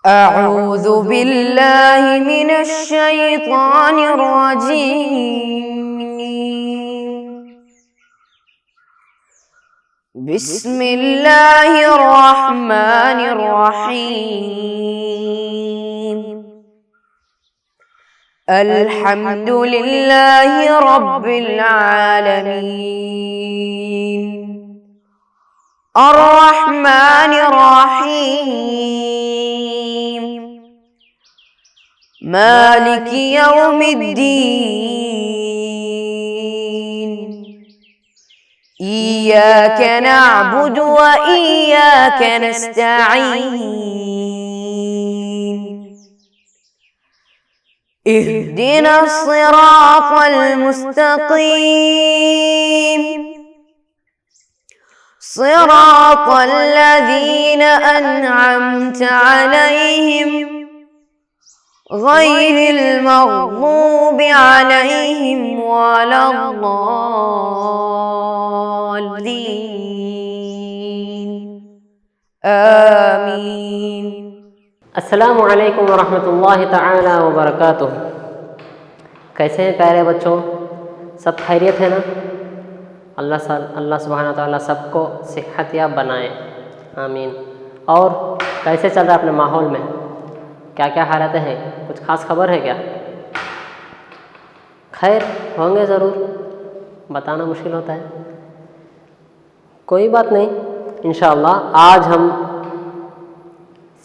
أعوذ بالله من الشيطان الرجيم. بسم الله الرحمن الرحيم. الحمد لله رب العالمين. الرحمن الرحيم. مالك يوم الدين. إياك نعبد وإياك نستعين. اهدنا الصراط المستقيم. صراط الذين أنعمت عليهم غير المغضوب عليهم ولا الضالين. آمين. السلام علیکم ورحمۃ اللہ تعالی وبرکاتہ. کیسے ہیں پیارے بچوں؟ سب خیریت ہے نا؟ اللہ سبحانہ تعالیٰ سب کو صحت یاب بنائے، آمین. اور کیسے چل رہا ہے اپنے ماحول میں؟ کیا کیا حالتیں ہیں؟ کچھ خاص خبر ہے کیا؟ خیر ہوں گے ضرور، بتانا مشکل ہوتا ہے. کوئی بات نہیں، انشاءاللہ آج ہم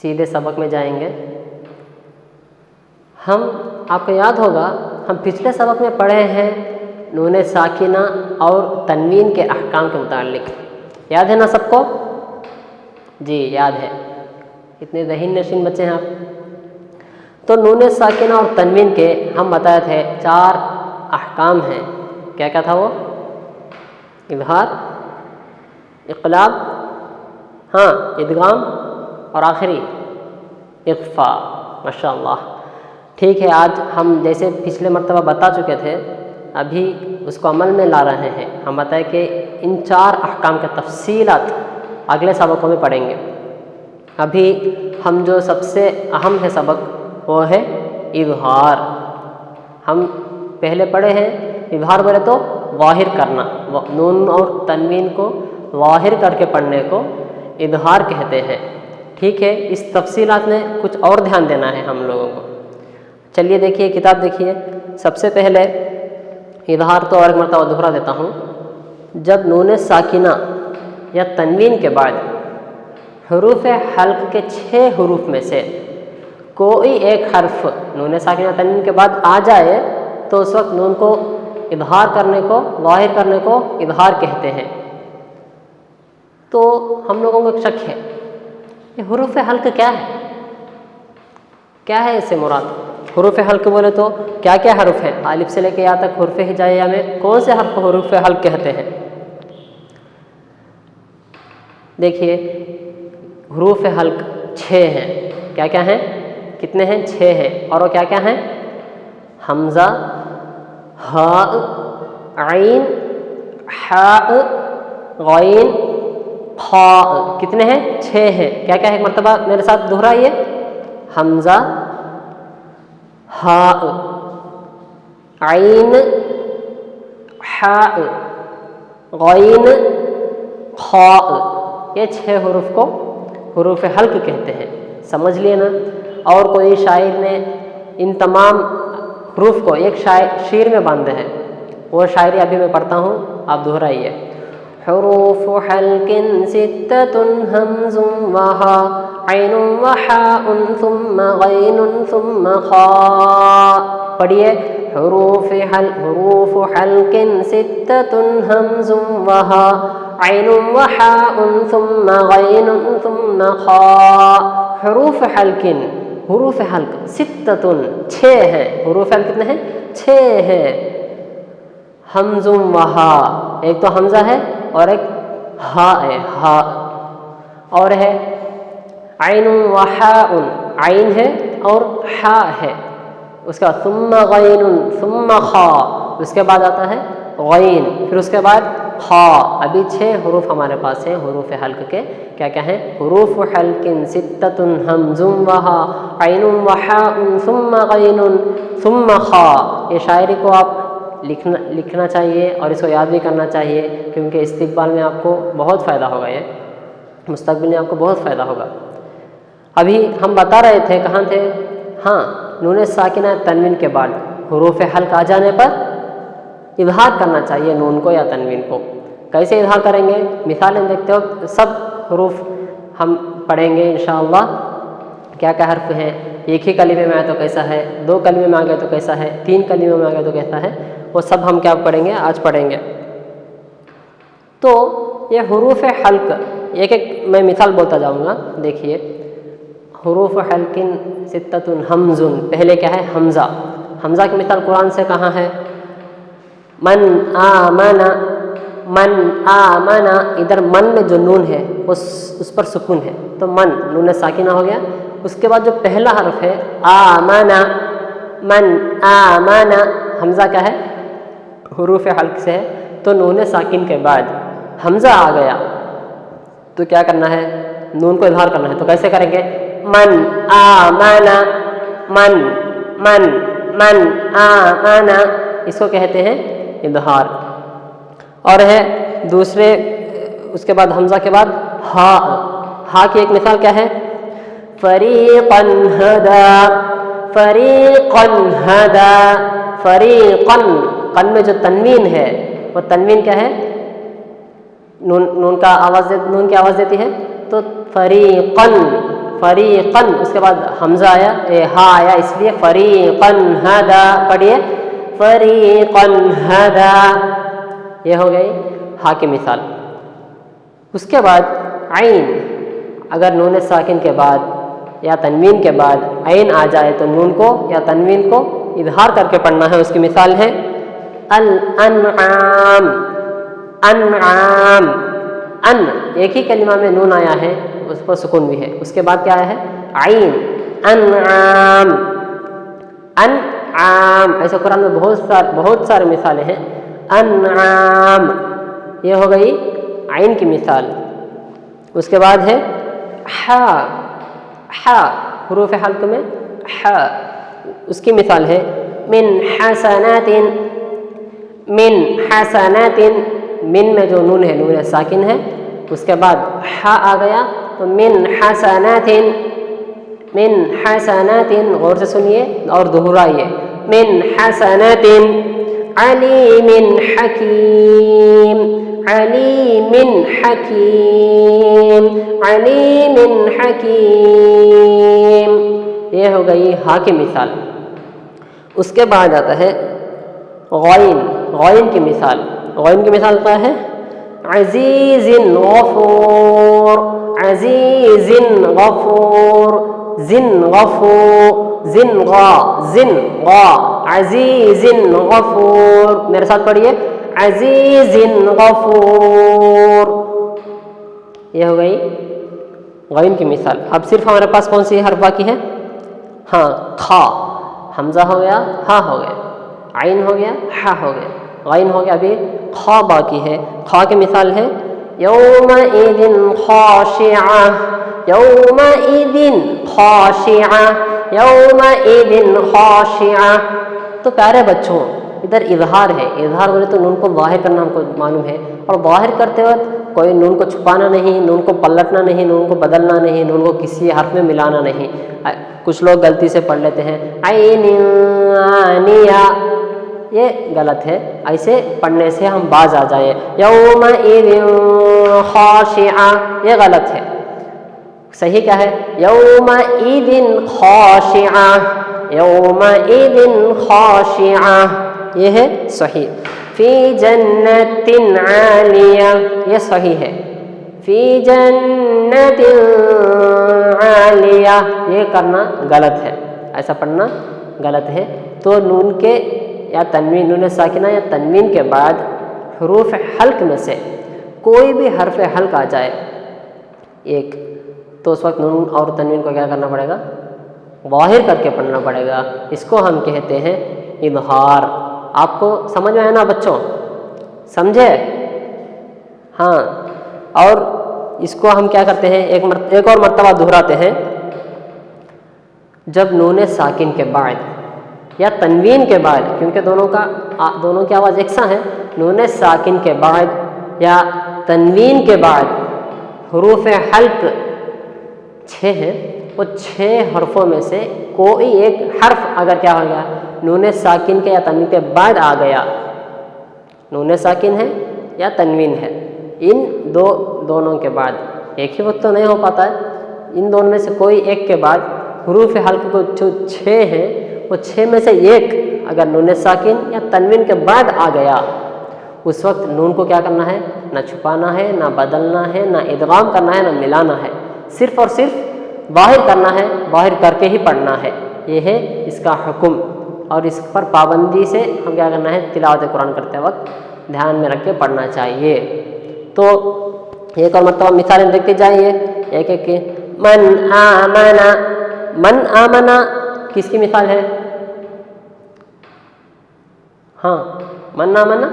سیدھے سبق میں جائیں گے. آپ کو یاد ہوگا ہم پچھلے سبق میں پڑھے ہیں نون ساکنہ اور تنوین کے احکام کے متعلق. یاد ہے نا سب کو؟ جی یاد ہے. اتنے ذہین نشین بچے ہیں آپ. تو نون ساکنہ اور تنوین کے ہم بتائے تھے 4 احکام ہیں. کیا کیا تھا وہ؟ اظہار، اقلاب، ادغام اور آخری اخفاء. ماشاءاللہ. ٹھیک ہے، آج ہم جیسے پچھلے مرتبہ بتا چکے تھے ابھی اس کو عمل میں لا رہے ہیں. ہم بتائیں کہ ان 4 احکام کے تفصیلات اگلے سبقوں میں پڑھیں گے. ابھی ہم جو سب سے اہم ہے سبق وہ ہے اظہار. ہم پہلے پڑھے ہیں اظہار بولے تو ظاہر کرنا. نون اور تنوین کو ظاہر کر کے پڑھنے کو اظہار کہتے ہیں. ٹھیک ہے، اس تفصیلات میں کچھ اور دھیان دینا ہے ہم لوگوں کو. چلیے دیکھیے، کتاب دیکھیے. سب سے پہلے اظہار تو اور ایک مرتبہ دوہرا دیتا ہوں. جب نون ساکنہ یا تنوین کے بعد حروف حلق کے 6 حروف میں سے کوئی ایک حرف نون ساکنہ یا تنوین کے بعد آ جائے تو اس وقت نون کو اظہار کرنے کو، ظاہر کرنے کو اظہار کہتے ہیں. تو ہم لوگوں کو ایک شک ہے، یہ حروف حلق کیا ہے؟ کیا ہے اس سے مراد؟ حروف حلق بولے تو کیا کیا حرف ہیں؟ الف سے لے کے یا تک حروف ہجائیہ میں کون سے حرف حروف حلق کہتے ہیں؟ دیکھیے حروف حلق 6 ہیں. کیا کیا ہیں؟ کتنے ہیں؟ 6 ہیں. اور وہ کیا کیا ہیں؟ حمزہ، ہاء، عین، حاء، غین، خاء. کتنے ہیں؟ 6 ہیں. کیا کیا ہے؟ ایک مرتبہ میرے ساتھ دہرائیے. حمزہ، ہاء، عین، حاء، غین، خاء. یہ 6 حروف کو حروف حلق کہتے ہیں. سمجھ لیے نا؟ اور کوئی شاعر نے ان تمام حروف کو ایک شعر میں باندھے ہیں. وہ شاعری ابھی میں پڑھتا ہوں، آپ دہرائیے. حروف حلق 6 حمز وہا عین وحاء ثم غین ثم خاء. پڑھیے. حروف حلق 6 حمز وہا عین وحاء ثم غین ثم خاء. حروف حلق 6 ہیں. حروف حلق کتنے ہیں؟ 6 ہیں. حمز وہا، ایک تو حمزہ ہے اور ایک ہاء ہے، ہاء. اور ہے عین وحاء، عین ہے اور حاء ہے. اس کے بعد ثم غین ثم خاء، اس کے بعد آتا ہے غین، پھر اس کے بعد خا. ابھی 6 حروف ہمارے پاس ہیں حروف حلق کے. کیا کیا ہیں؟ حروف حلق ستۃ حمز وہا عین وحاء ثم غین ثم خا. یہ شاعری کو آپ لکھنا چاہیے اور اس کو یاد بھی کرنا چاہیے، کیونکہ استقبال میں آپ کو بہت فائدہ ہوگا، یہ مستقبل میں آپ کو بہت فائدہ ہوگا. ابھی ہم بتا رہے تھے، کہاں تھے؟ ہاں، نون ساکنہ تنوین کے بعد حروف حلق آ جانے پر اظہار کرنا چاہیے نون کو یا تنوین کو. کیسے اظہار کریں گے؟ مثالیں دیکھتے ہو. سب حروف ہم پڑھیں گے انشاءاللہ. کیا کیا حرف ہیں، ایک ہی کلمے میں آئے تو کیسا ہے، 2 کلمے میں آ گئے تو کیسا ہے، 3 کلمے میں آ گئے تو کیسا ہے، وہ سب ہم کیا پڑھیں گے، آج پڑھیں گے. تو یہ حروف حلق، ایک ایک میں مثال بولتا جاؤں گا. دیکھیے، حروف حلق ستۃ حمز. پہلے کیا ہے؟ حمزہ. حمزہ کی مثال قرآن سے کہاں ہے؟ من آمن. من آمن، ادھر من میں جو نون ہے اس پر سکون ہے، تو من نون ساکنہ ہو گیا. اس کے بعد جو پہلا حرف ہے آمن، من آمن، حمزہ کیا ہے؟ حروف حلق سے ہے، تو نون ساکن کے بعد حمزہ آ گیا تو کیا کرنا ہے؟ نون کو اظہار کرنا ہے. تو کیسے کریں گے؟ من آمن، من من من آمن، اس کو کہتے ہیں اظہار. اور ہے دوسرے، اس کے بعد حمزہ کے بعد ہا. ہا کی ایک مثال کیا ہے؟ فریقا ہدا، فریقا ہدا، فریقا. قن میں جو تنوین ہے وہ تنوین کیا ہے؟ نون کا آواز، نون کی آواز دیتی ہے، تو فریقا. فریقا، اس کے بعد حمزہ آیا، ہا آیا، اس لیے فریقا ہدا. پڑھیے، فریقا ہدا. یہ ہو گئی ہا کی مثال. اس کے بعد عین. اگر نون ساکن کے بعد یا تنوین کے بعد عین آ جائے تو نون کو یا تنوین کو اظہار کر کے پڑھنا ہے. اس کی مثال ہے الانعام. انعام، ان ایک ہی کلمہ میں نون آیا ہے، اس پر سکون بھی ہے. اس کے بعد کیا آیا ہے؟ عین. انعام، انعام. ایسے قرآن میں بہت سارے مثالیں ہیں. انعام، یہ ہو گئی عین کی مثال. اس کے بعد ہے حا. حا حروف حلق میں حا، اس کی مثال ہے من حسنات. من حسنات، من میں جو نون ہے نون ساکن ہے، اس کے بعد حا آ گیا تو من حسنات. من حسنات، غور سے سنیے اور دہرائیے. من حسنات. علیم حکیم، علیم حکیم، علیم حکیم. یہ ہو گئی ہا کی مثال. اس کے بعد آتا ہے غین. غین کی مثال. غین کی مثال کیا ہے؟ عزیز غفور، عزیز غفور. زن غفور، زن غا، زن غا، عزیز غفور. میرے ساتھ پڑھیے، عزیز غفور. یہ ہو گئی غین کی مثال. اب صرف ہمارے پاس کون سی حرف باقی ہے؟ ہاں، کھا. حمزہ ہو گیا، ہا ہو گیا، عین ہو گیا، ہا ہو گیا، غین ہو گیا، ابھی خا باقی ہے. خا کی مثال ہے یومئذ خاشعہ، یومئذ خاشعہ، یومئذ خاشعہ. تو پیارے بچوں، ادھر اظہار ہے. اظہار بولے تو نون کو ظاہر کرنا ہم کو معلوم ہے، اور ظاہر کرتے وقت کوئی نون کو چھپانا نہیں، نون کو پلٹنا نہیں، نون کو بدلنا نہیں، نون کو کسی حرف میں ملانا نہیں. کچھ لوگ غلطی سے پڑھ لیتے ہیں عین آنیہ، یہ غلط ہے. ایسے پڑھنے سے ہم باز آ جائیں. یومئذ خاشعہ، یہ غلط ہے. صحیح کیا ہے؟ یومئذ خاشعہ، یومئذ خاشعہ، یہ ہے صحیح. فی جنت عالیہ، یہ صحیح ہے. فی جنت عالیہ، یہ کرنا غلط ہے، ایسا پڑھنا غلط ہے. تو نون کے یا تنوین، نون ساکنہ یا تنوین کے بعد حروف حلق میں سے کوئی بھی حرف حلق آ جائے ایک، تو اس وقت نون اور تنوین کو کیا کرنا پڑے گا؟ ظاہر کر کے پڑھنا پڑے گا. اس کو ہم کہتے ہیں اظہار. آپ کو سمجھ میں آیا نا بچوں؟ سمجھے؟ ہاں، اور اس کو ہم کیا کرتے ہیں، ایک اور مرتبہ دہراتے ہیں، جب نون ساکن کے بعد یا تنوین کے بعد، کیونکہ دونوں کی آواز یکساں ہے، نون ساکن کے بعد یا تنوین کے بعد حروف حلق 6 ہیں، وہ 6 حرفوں میں سے کوئی ایک حرف اگر کیا ہو گیا، نون ساکن کے یا تنوین کے بعد آ گیا، نون ساکن ہے یا تنوین ہے، ان دونوں کے بعد، ایک ہی وقت تو نہیں ہو پاتا ہے، ان دونوں میں سے کوئی ایک کے بعد حروف حلق کو جو 6 ہیں، وہ 6 میں سے ایک اگر نون ساکن یا تنوین کے بعد آ گیا، اس وقت نون کو کیا کرنا ہے، نہ چھپانا ہے، نہ بدلنا ہے، نہ ادغام کرنا ہے، نہ ملانا ہے، صرف اور صرف باہر کرنا ہے، باہر کر کے ہی پڑھنا ہے، یہ ہے اس کا حکم، اور اس پر پابندی سے ہم کیا کرنا ہے، تلاوت قرآن کرتے وقت دھیان میں رکھ کے پڑھنا چاہیے۔ تو ایک اور مرتبہ مثالیں دیکھتے جائیے ایک ایک کی۔ من آمنا، من آمنا کس کی مثال ہے؟ ہاں، من آمنا،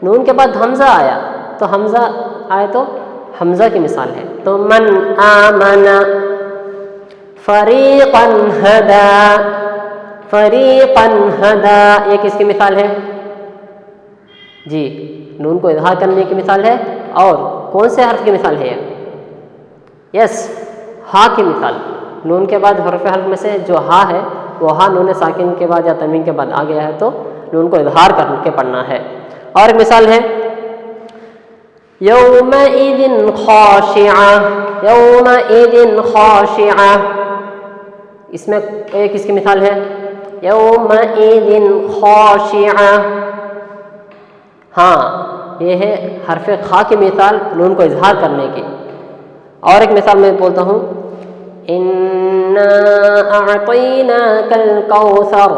نون کے بعد حمزہ آیا، تو حمزہ آئے تو حمزہ کی مثال ہے، تو من آمنا فریقا ہدا، فریقا ہدا، یہ کس کی مثال ہے؟ جی، نون کو اظہار کرنے کی مثال ہے، اور کون سے حرف کی مثال ہے؟ یس، ہا کی مثال، نون کے بعد حرف حلق میں سے جو ہا ہے، وہ ہا نون ساکن کے بعد یا تنوین کے بعد آ گیا ہے، تو نون کو اظہار کر کے پڑھنا ہے۔ اور ایک مثال ہے یومئذ خاشعہ، یومئذ خاشعہ، اس میں ایک اس کی مثال ہے یومئذ خاشعہ، ہاں، یہ ہے حرف خا کی مثال نون کو اظہار کرنے کی۔ اور ایک مثال میں بولتا ہوں، انا اعطیناک الکوثر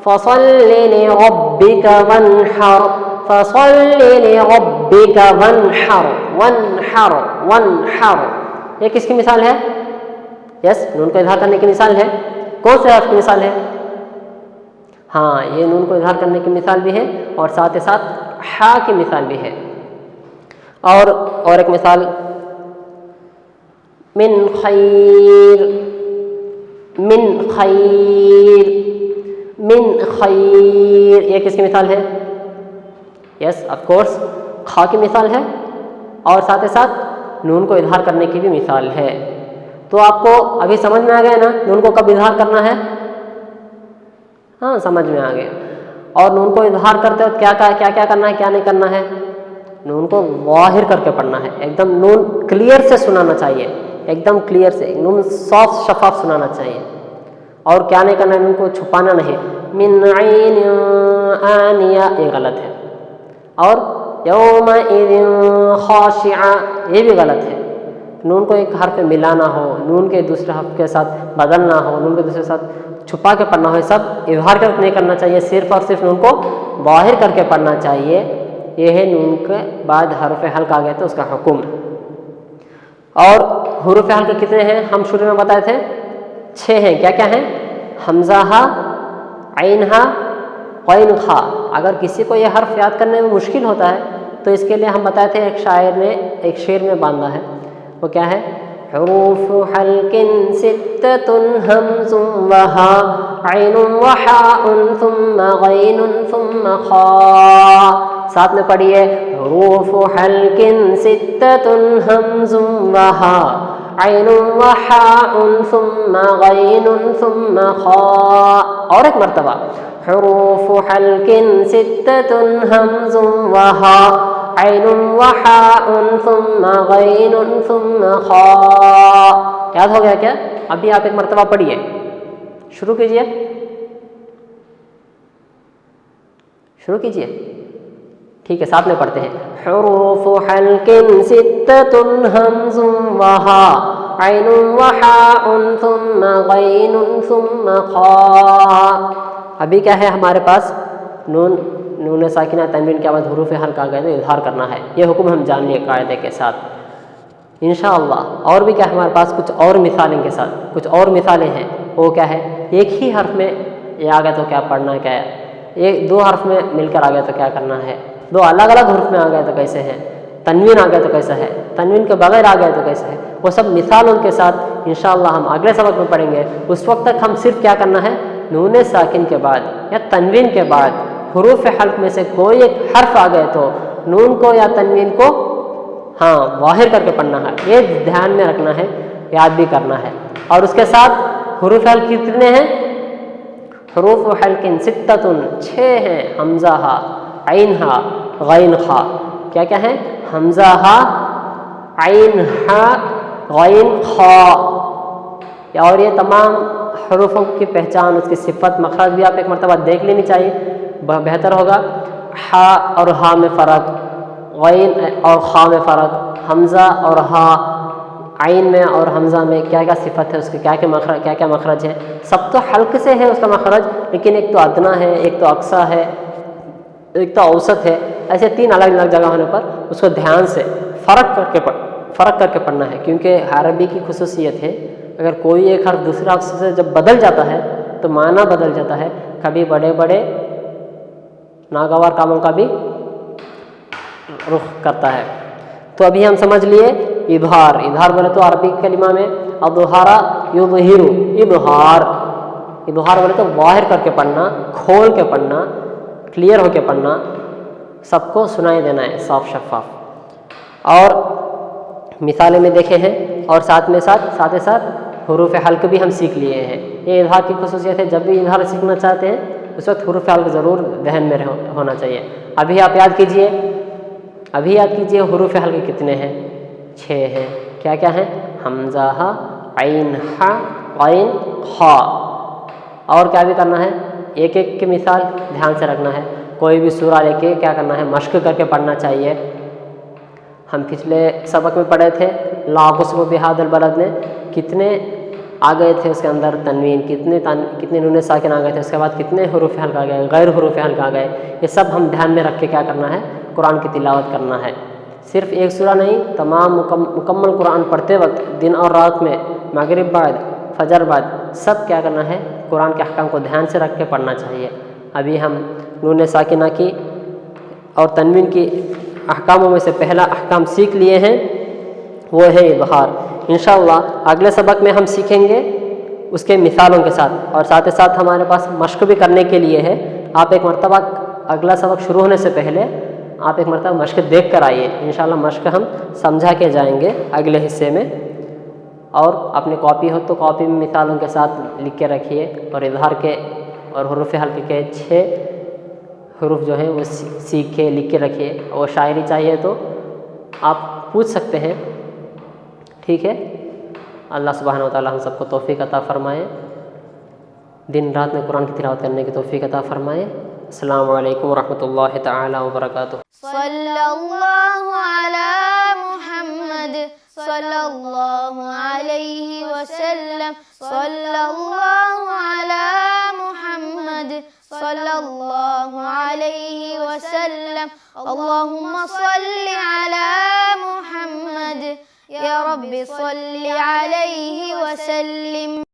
فصل لربک وانحر، فصل لربک وانحر، وانحر، وانحر، یہ کس کی مثال ہے؟ یس، نون کو اظہار کرنے کی مثال ہے، کون سے حرف کی مثال ہے؟ ہاں، یہ نون کو اظہار کرنے کی مثال بھی ہے، اور ساتھ ساتھ ہا کی مثال بھی ہے۔ اور ایک مثال، من خیر، من خیر، من خیر، یہ کس کی مثال ہے؟ یس، آف کورس خا کی مثال ہے، اور ساتھ ساتھ نون کو اظہار کرنے کی بھی مثال ہے۔ تو آپ کو ابھی سمجھ میں آ گیا نا نون کو کب اظہار کرنا ہے؟ ہاں، سمجھ میں آ گیا۔ اور نون کو اظہار کرتے وقت کیا کرنا ہے، کیا نہیں کرنا ہے؟ نون کو ظاہر کر کے پڑھنا ہے، ایک دم نون کلیئر سے سنانا چاہیے، ایک دم کلیئر سے، نون صاف شفاف سنانا چاہیے۔ اور کیا نہیں کرنا ہے، نون کو چھپانا نہیں، من عین آنیہ، یہ غلط ہے۔ اور یومئذ خاشعہ، یہ بھی غلط ہے، نون کو ایک حرف میں ملانا ہو، نون کے دوسرے حرف کے ساتھ بدلنا ہو، نون کے دوسرے ساتھ چھپا کے پڑھنا ہو، یہ سب اظہار کر کے نہیں کرنا چاہیے، صرف اور صرف نون کو باہر کر کے پڑھنا چاہیے۔ یہ ہے نون کے بعد حرف حلق آ گئے تو اس کا حکم۔ اور حروف حلق کتنے ہیں؟ ہم شروع میں بتائے تھے 6 ہیں، کیا کیا ہیں؟ حمزہ ہا، عین ہا، قین خا۔ اگر کسی کو یہ حرف یاد کرنے میں مشکل ہوتا ہے تو اس کے لیے ہم بتائے تھے ایک شاعر نے ایک شعر میں باندھا ہے، وہ کیا ہے؟ حروف حلق 6 حمز وہا عین وحاء ثم غین ثم خا۔ ساتھ میں پڑھیے، حروف حلق 6 حمز وہا عین وحاء ثم غین ثم خا۔ اور ایک مرتبہ، حروف حلق 6 حمز وہا عین وحاء ثم غین ثم خا۔ یاد ہو گیا کیا؟ ابھی آپ ایک مرتبہ پڑھیے، شروع کیجئے، شروع کیجئے، ٹھیک ہے، ساتھ میں پڑھتے ہیں۔ حروف حلق 6 حمز وہا عین وحاء ثم غین ثم خا۔ ابھی کیا ہے ہمارے پاس؟ نون ساکنہ تنوین کے بعد حروف حلق آ گئے تو اظہار کرنا ہے، یہ حکم ہم جان لیے قاعدے کے ساتھ انشاءاللہ۔ اور بھی کیا ہمارے پاس کچھ اور مثالیں کے ساتھ کچھ اور مثالیں ہیں، وہ کیا ہے؟ ایک ہی حرف میں یہ آ گئے تو کیا پڑھنا ہے، کیا ہے؟ 2 حرف میں مل کر آ گئے تو کیا کرنا ہے، 2 الگ الگ حروف میں آ گئے تو کیسے ہیں؟ تنوین آ گیا تو کیسا ہے، تنوین کے بغیر آ گیا تو کیسا ہے، وہ سب مثالوں کے ساتھ انشاءاللہ ہم اگلے سبق میں پڑھیں گے۔ اس وقت تک ہم صرف کیا کرنا ہے، نون ساکن کے بعد یا تنوین کے بعد حروف حلق میں سے کوئی ایک حرف آ گئے تو نون کو یا تنوین کو ظاہر کر کے پڑھنا ہے، یہ دھیان میں رکھنا ہے، یاد بھی کرنا ہے۔ اور اس کے ساتھ حروف حلق کتنے ہیں، حروف حلق ستۃ، 6 ہیں، حمزہ ہا، عین ہا، غین خا، کیا کیا ہے، حمزہ ہا، عین ہا، غین خا۔ اور یہ تمام حروفوں کی پہچان، اس کی صفت، مخرج بھی آپ ایک مرتبہ دیکھ لینی چاہیے، بہتر ہوگا۔ ہا اور ہا میں فرق، غین اور خا میں فرق، حمزہ اور ہا، عین میں اور حمزہ میں کیا کیا صفت ہے، اس کے کیا کیا مخرج ہے۔ سب تو حلق سے ہے اس کا مخرج، لیکن ایک تو ادنا ہے، ایک تو اقصی ہے، ایک تو اوسط ہے، ایسے 3 الگ الگ جگہ ہونے پر اس کو دھیان سے فرق کر کے پڑھنا ہے، کیونکہ عربی کی خصوصیت ہے اگر کوئی ایک حرف دوسرے حرف سے جب بدل جاتا ہے تو معنی بدل جاتا ہے، کبھی بڑے بڑے ناگوار کاموں کا بھی رخ کرتا ہے۔ تو ابھی ہم سمجھ لیے اظہار بولے تو عربی کلمہ میں اظہارا یظہر، اظہار بولے تو ظاہر کر کے پڑھنا، کھول کے پڑھنا، کلیئر ہو کے پڑھنا، سب کو سنائی دینا ہے صاف شفاف۔ اور مثالیں میں دیکھے ہیں، اور ساتھ حروف حلق بھی ہم سیکھ لیے ہیں۔ یہ اظہار کی خصوصیت ہے، جب بھی اظہار سیکھنا چاہتے ہیں اس وقت حروف حلق ضرور ذہن میں ہونا چاہیے۔ ابھی آپ یاد کیجئے حروف حلق کتنے ہیں، 6 ہیں، کیا کیا ہیں، حمزہ ہا، عین ہا، غین خا۔ اور کیا بھی کرنا ہے، ایک ایک کی مثال دھیان سے رکھنا ہے، کوئی بھی سورہ لے کے کیا کرنا ہے، مشق کر کے پڑھنا چاہیے۔ ہم پچھلے سبق میں پڑھے تھے لا اقسم بہذا البلد میں کتنے آ گئے تھے، اس کے اندر تنوین کتنے نون ساکن آ گئے تھے، اس کے بعد کتنے حروف حلق آ گئے، غیر حروف حلق آ گئے۔ یہ سب ہم دھیان میں رکھ کے کیا کرنا ہے، قرآن کی تلاوت کرنا ہے۔ صرف ایک سورہ نہیں، تمام مکمل قرآن پڑھتے وقت دن اور رات میں، مغرب بعد، فجر بعد، سب کیا کرنا ہے، قرآن کے احکام کو دھیان سے رکھ کے پڑھنا چاہیے۔ ابھی ہم نون ساکنہ کی اور تنوین کی احکاموں میں سے پہلا احکام سیکھ لیے ہیں، وہ ہے اظہار۔ انشاءاللہ اگلے سبق میں ہم سیکھیں گے اس کے مثالوں کے ساتھ، اور ساتھ ہمارے پاس مشق بھی کرنے کے لیے ہے۔ آپ ایک مرتبہ اگلا سبق شروع ہونے سے پہلے آپ ایک مرتبہ مشق دیکھ کر آئیے، انشاءاللہ مشق ہم سمجھا کے جائیں گے اگلے حصے میں۔ اور اپنی کاپی ہو تو کاپی میں مثالوں کے ساتھ لکھ کے رکھیے، اور اظہار کے اور حروف حلق کے 6 حروف جو ہیں وہ سیکھ کے لکھ کے رکھیے، اور شاعری چاہیے تو آپ پوچھ سکتے ہیں، ٹھیک ہے۔ اللہ سبحانہ و تعالی ہم سب کو توفیق عطا فرمائے، دن رات میں قرآن کی تلاوت کرنے کی توفیق عطا فرمائے۔ السلام علیکم ورحمۃ اللہ تعالی وبرکاتہ۔ صلی اللہ علی محمد صلی اللہ علیہ وسلم، صلی اللہ علی محمد صلی اللہ علیہ وسلم، اللہم صلی علی محمد یا رب صلی علیہ وسلم۔